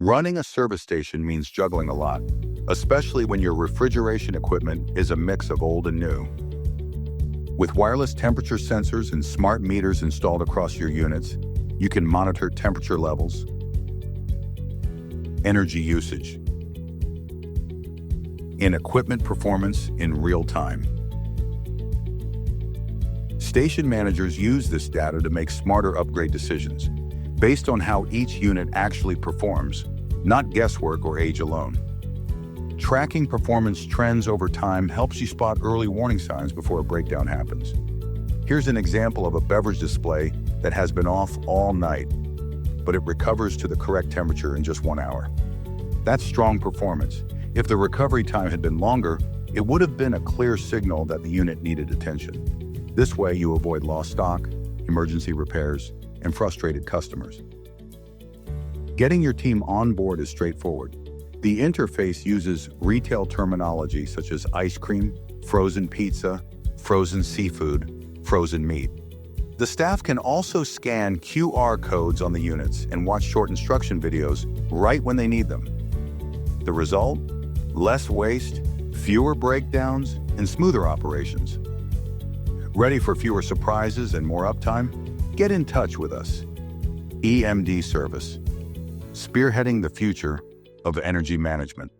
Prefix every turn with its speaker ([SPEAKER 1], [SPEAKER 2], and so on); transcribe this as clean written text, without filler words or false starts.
[SPEAKER 1] Running a service station means juggling a lot, especially when your refrigeration equipment is a mix of old and new. With wireless temperature sensors and smart meters installed across your units, you can monitor temperature levels, energy usage, and equipment performance in real time. Station managers use this data to make smarter upgrade decisions based on how each unit actually performs, not guesswork or age alone. Tracking performance trends over time helps you spot early warning signs before a breakdown happens. Here's an example of a beverage display that has been off all night, but it recovers to the correct temperature in just 1 hour. That's strong performance. If the recovery time had been longer, it would have been a clear signal that the unit needed attention. This way, you avoid lost stock, emergency repairs, and frustrated customers. Getting your team on board is straightforward. The interface uses retail terminology such as ice cream, frozen pizza, frozen seafood, frozen meat. The staff can also scan QR codes on the units and watch short instruction videos right when they need them. The result? Less waste, fewer breakdowns, and smoother operations. Ready for fewer surprises and more uptime? Get in touch with us. EMD Service, spearheading the future of energy management.